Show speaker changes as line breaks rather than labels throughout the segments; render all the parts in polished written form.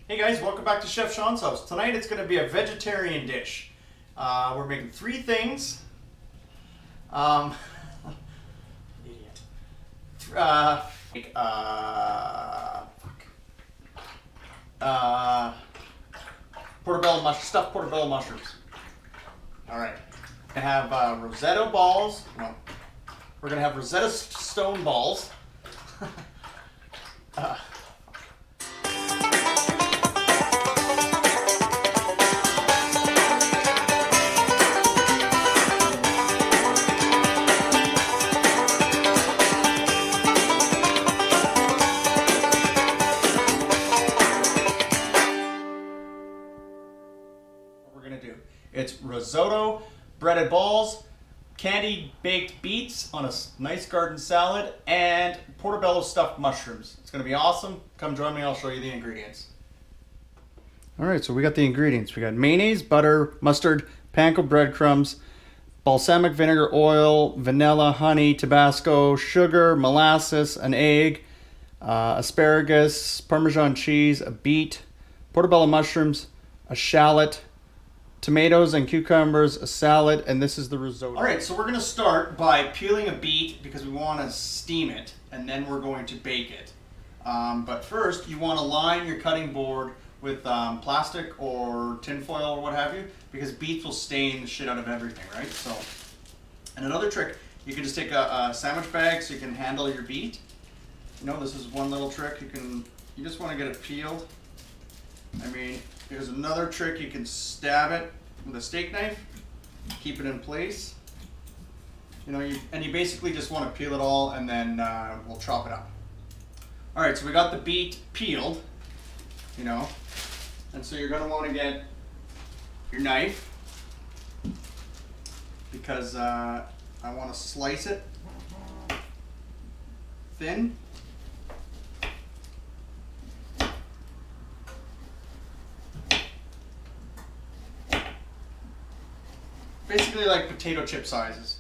Hey guys, welcome back to Chef Sean's house. Tonight it's going to be a vegetarian dish. We're making three things. Idiot. Stuffed portobello mushrooms. All right. I have Rosetta balls. No, we're going to have Rosetta Stone balls. It's risotto, breaded balls, candied baked beets on a nice garden salad, and portobello stuffed mushrooms. It's going to be awesome. Come join me, I'll show you the ingredients. Alright, so we got the ingredients. We got mayonnaise, butter, mustard, panko breadcrumbs, balsamic vinegar, oil, vanilla, honey, Tabasco, sugar, molasses, an egg, asparagus, Parmesan cheese, a beet, portobello mushrooms, a shallot, tomatoes and cucumbers, a salad, and this is the risotto. All right, so we're going to start by peeling a beet because we want to steam it, and then we're going to bake it. But first, you want to line your cutting board with plastic or tin foil or what have you, because beets will stain the shit out of everything, right? So, and another trick, you can just take a sandwich bag so you can handle your beet. You know, this is one little trick. You just want to get it peeled. I mean, here's another trick. You can stab it with a steak knife, keep it in place. You know, you basically just want to peel it all, and then we'll chop it up. All right, so we got the beet peeled, you know, and so you're going to want to get your knife because I want to slice it thin. Basically like potato chip sizes.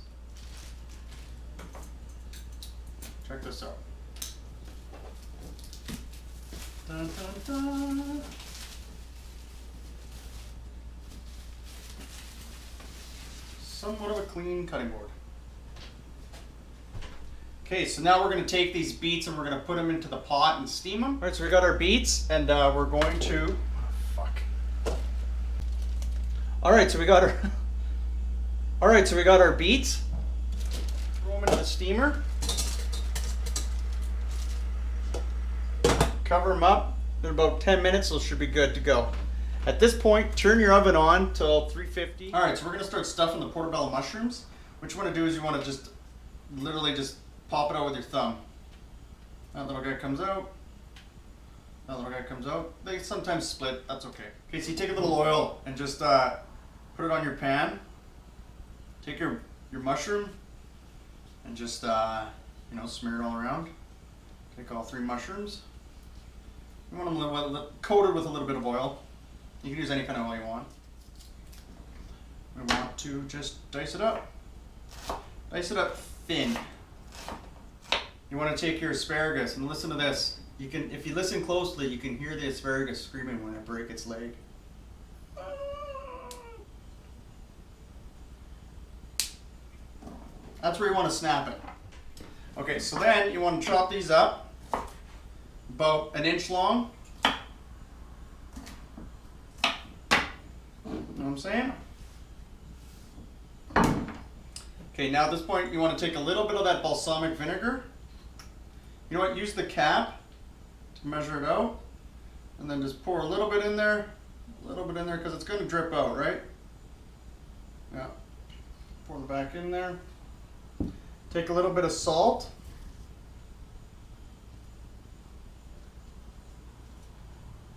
Check this out. Dun, dun, dun. Somewhat of a clean cutting board. Okay, so now we're going to take these beets and we're going to put them into the pot and steam them. All right, so we got our beets, and we're going to... fuck. All right, so we got our... All right, so we got our beets. Throw them into the steamer. Cover them up. In about 10 minutes, they'll should be good to go. At this point, turn your oven on till 350. All right, so we're gonna start stuffing the portobello mushrooms. What you want to do is you want to just literally just pop it out with your thumb. That little guy comes out. That little guy comes out. They sometimes split. That's okay. Okay, so you take a little oil and just put it on your pan. Take your mushroom and just, you know, smear it all around. Take all three mushrooms. You want them coated with a little bit of oil. You can use any kind of oil you want. We want to just dice it up. Dice it up thin. You want to take your asparagus and listen to this. You can, if you listen closely, you can hear the asparagus screaming when I break its leg. That's where you want to snap it. Okay, so then you want to chop these up about an inch long. Know what I'm saying? Okay, now at this point you want to take a little bit of that balsamic vinegar. You know what? Use the cap to measure it out, and then just pour a little bit in there, because it's going to drip out, right? Yeah. Pour it back in there. Take a little bit of salt.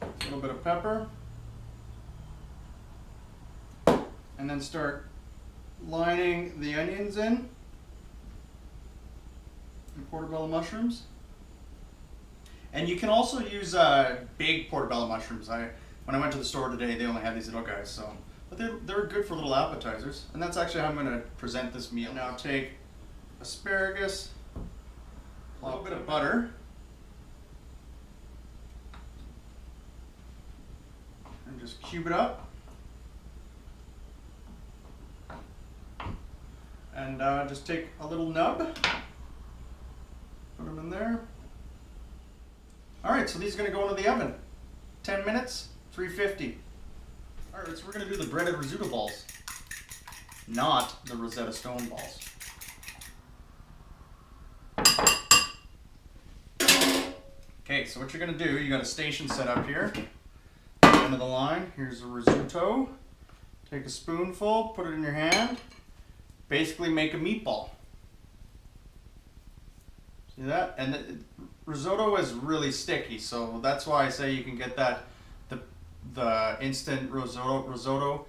A little bit of pepper. And then start lining the onions in. And portobello mushrooms. And you can also use big portobello mushrooms. When I went to the store today, they only had these little guys, so. But they're good for little appetizers. And that's actually how I'm going to present this meal. Now take asparagus, a little bit of butter, just cube it up. And just take a little nub, put them in there. All right, so these are gonna go into the oven. 10 minutes, 350. All right, so we're gonna do the breaded risotto balls, not the Rosetta Stone balls. Okay, so what you're gonna do, you got a station set up here. End of the line, here's a risotto. Take a spoonful, put it in your hand. Basically make a meatball. See that? And risotto is really sticky, so that's why I say you can get that the instant risotto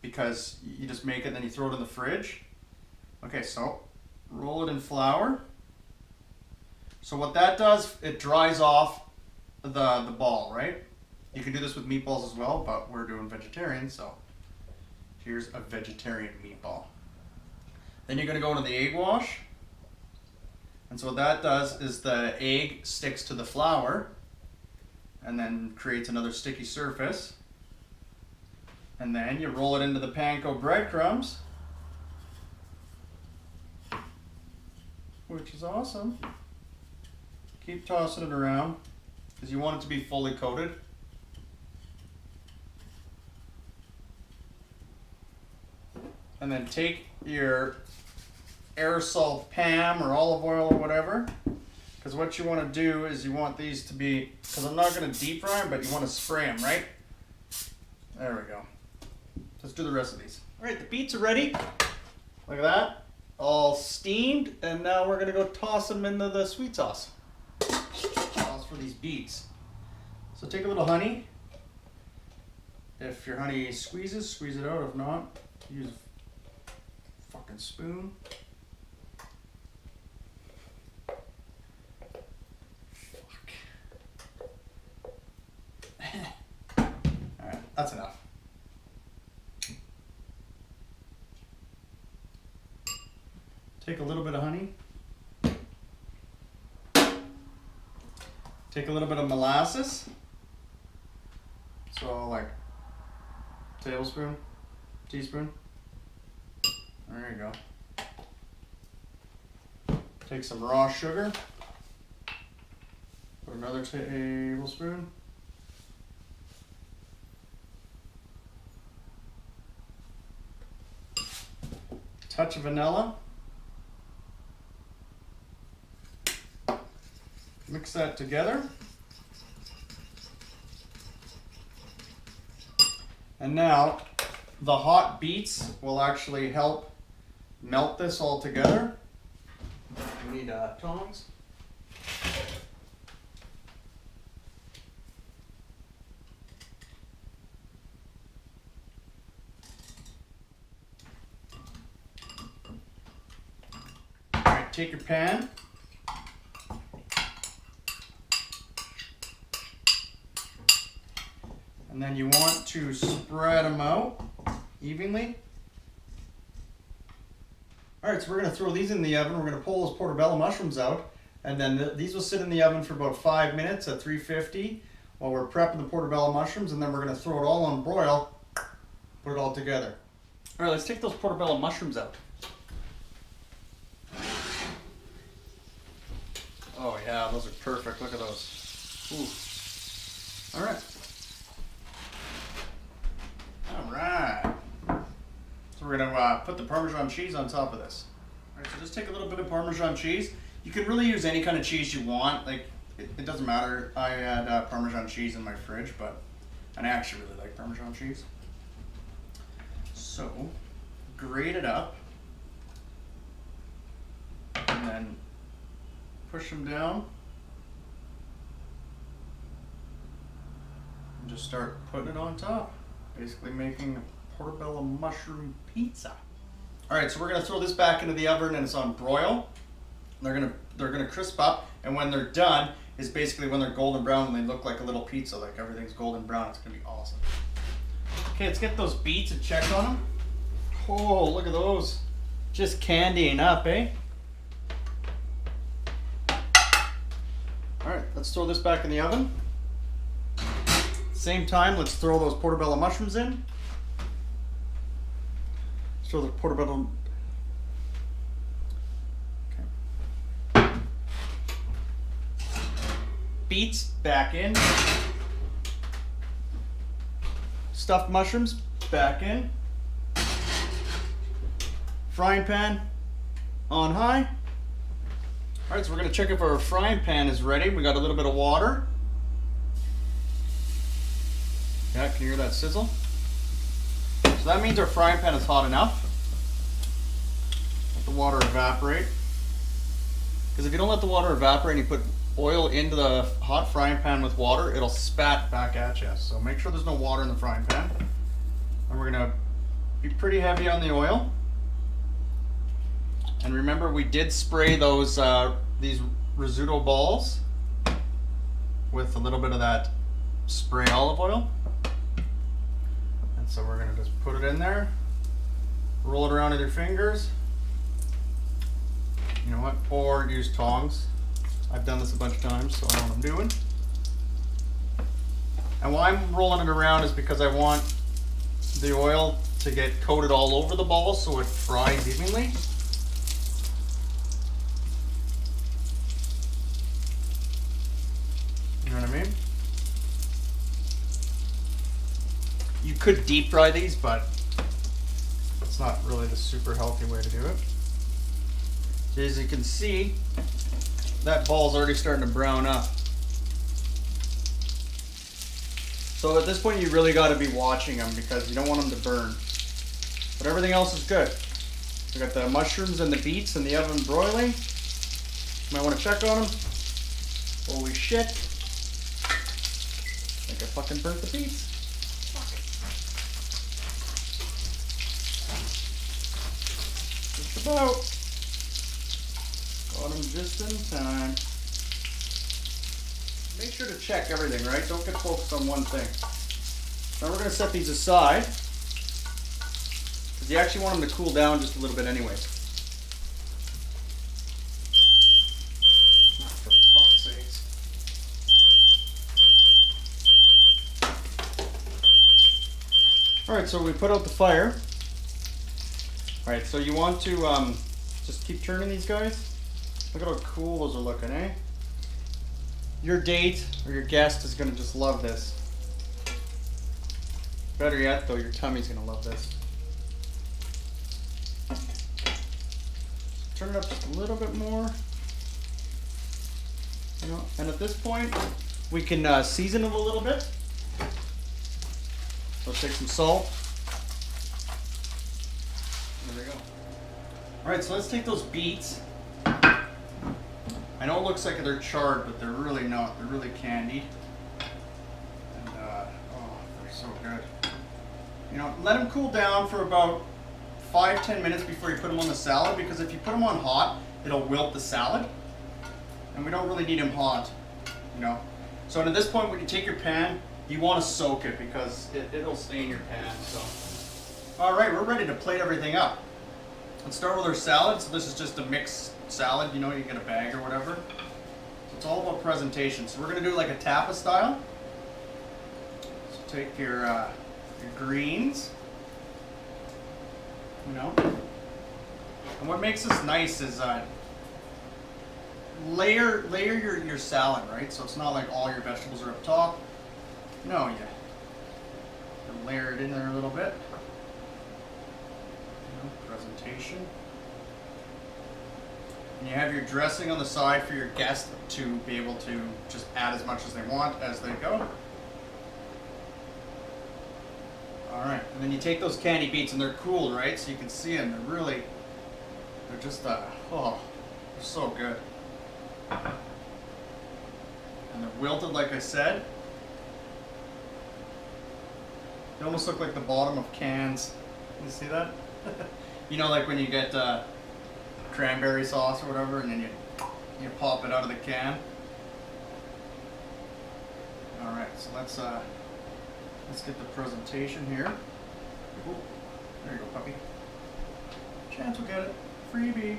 because you just make it and then you throw it in the fridge. Okay, so roll it in flour. So what that does, it dries off the ball, right? You can do this with meatballs as well, but we're doing vegetarian, so here's a vegetarian meatball. Then you're going to go into the egg wash. And so what that does is the egg sticks to the flour and then creates another sticky surface. And then you roll it into the panko breadcrumbs, which is awesome. Keep tossing it around because you want it to be fully coated. And then take your aerosol Pam or olive oil or whatever, because what you want to do is you want these to be, because I'm not going to deep fry them, but you want to spray them, right? There we go. Let's do the rest of these. All right, the beets are ready. Look at that, all steamed, and now we're going to go toss them into the sweet sauce. Sauce for these beets. So take a little honey. If your honey squeezes, squeeze it out. If not, use a fucking spoon. Alright, that's enough. Take a little bit of honey. Take a little bit of molasses. So like tablespoon, teaspoon. There you go. Take some raw sugar. Put another tablespoon. Touch of vanilla. Mix that together. And now the hot beets will actually help melt this all together. We need tongs. All right, take your pan. And then you want to spread them out evenly. All right, so we're going to throw these in the oven. We're going to pull those portobello mushrooms out, and then these will sit in the oven for about 5 minutes at 350 while we're prepping the portobello mushrooms, and then we're going to throw it all on broil, put it all together. All right, let's take those portobello mushrooms out. Oh yeah, those are perfect. Look at those. Ooh. All right. Alright, so we're going to put the Parmesan cheese on top of this. Alright, so just take a little bit of Parmesan cheese. You can really use any kind of cheese you want. Like, it doesn't matter. I had Parmesan cheese in my fridge, and I actually really like Parmesan cheese. So, grate it up. And then push them down. And just start putting it on top. Basically making a portobello mushroom pizza. All right, so we're gonna throw this back into the oven and it's on broil. They're gonna crisp up, and when they're done is basically when they're golden brown and they look like a little pizza, like everything's golden brown. It's gonna be awesome. Okay, let's get those beets and check on them. Oh, look at those, just candying up, eh? All right, let's throw this back in the oven. Same time, let's throw those portobello mushrooms in. Let's throw the portobello. Okay. Beets back in. Stuffed mushrooms back in. Frying pan on high. All right, so we're gonna check if our frying pan is ready. We got a little bit of water. Yeah, can you hear that sizzle? So that means our frying pan is hot enough. Let the water evaporate. Because if you don't let the water evaporate and you put oil into the hot frying pan with water, it'll spat back at you. So make sure there's no water in the frying pan. And we're gonna be pretty heavy on the oil. And remember, we did spray those these risotto balls with a little bit of that spray olive oil. And so we're gonna just put it in there, roll it around with your fingers. You know what? Or use tongs. I've done this a bunch of times, so I know what I'm doing. And why I'm rolling it around is because I want the oil to get coated all over the ball so it fries evenly. You know what I mean? You could deep fry these, but it's not really the super healthy way to do it. So as you can see, that ball's already starting to brown up. So at this point you really got to be watching them because you don't want them to burn. But everything else is good. We got the mushrooms and the beets in the oven broiling. Might want to check on them. Holy shit. I think I fucking burnt the beets. Fuck. Just about. Got them just in time. Make sure to check everything, right? Don't get focused on one thing. Now we're going to set these aside because you actually want them to cool down just a little bit anyways. Oh, for fuck's sakes. Alright, so we put out the fire. Alright, so you want to just keep turning these guys. Look at how cool those are looking, eh? Your date or your guest is going to just love this. Better yet, though, your tummy's going to love this. Turn it up just a little bit more. You know, and at this point, we can season it a little bit. So take some salt. There we go. All right, so let's take those beets. I know it looks like they're charred, but they're really not. They're really candied. And, oh, they're so good. You know, let them cool down for about 5-10 minutes before you put them on the salad, because if you put them on hot, it'll wilt the salad. And we don't really need them hot, you know. So at this point, when you take your pan, you want to soak it because it'll stain your pan. So, all right, we're ready to plate everything up. Let's start with our salad. So this is just a mixed salad, you know, you get a bag or whatever. So it's all about presentation. So we're gonna do like a tapas style. So take your greens, you know. And what makes this nice is layer your salad, right? So it's not like all your vegetables are up top. No, you layer it in there a little bit. You know, presentation. And you have your dressing on the side for your guest to be able to just add as much as they want as they go. All right, and then you take those candy beets, and they're cooled, right? So you can see them. They're just, oh, they're so good. And they're wilted, like I said. They almost look like the bottom of cans. You see that? You know, like when you get cranberry sauce or whatever, and then you pop it out of the can. All right, so let's get the presentation here. Ooh, there you go, puppy. Chance will get it. Freebie.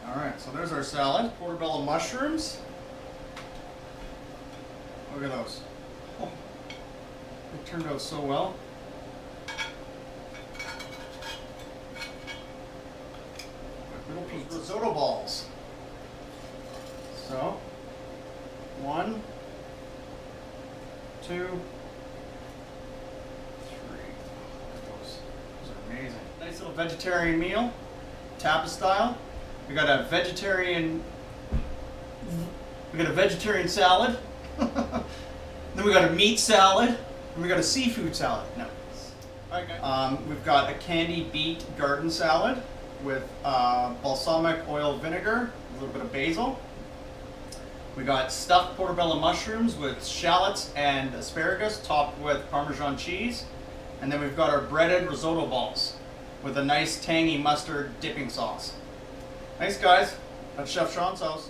All right, so there's our salad. Portobello mushrooms. Look at those. Oh, it turned out so well. Little pizza. Risotto balls. So, 1, 2, 3. Those are amazing. Nice little vegetarian meal, tapas style. We got a vegetarian salad. Then we got a meat salad. And we got a seafood salad. No. Alright guys. We've got a candy beet garden salad with balsamic oil vinegar, a little bit of basil. We got stuffed portobello mushrooms with shallots and asparagus topped with Parmesan cheese. And then we've got our breaded risotto balls with a nice tangy mustard dipping sauce. Thanks guys. That's Chef Sean's house.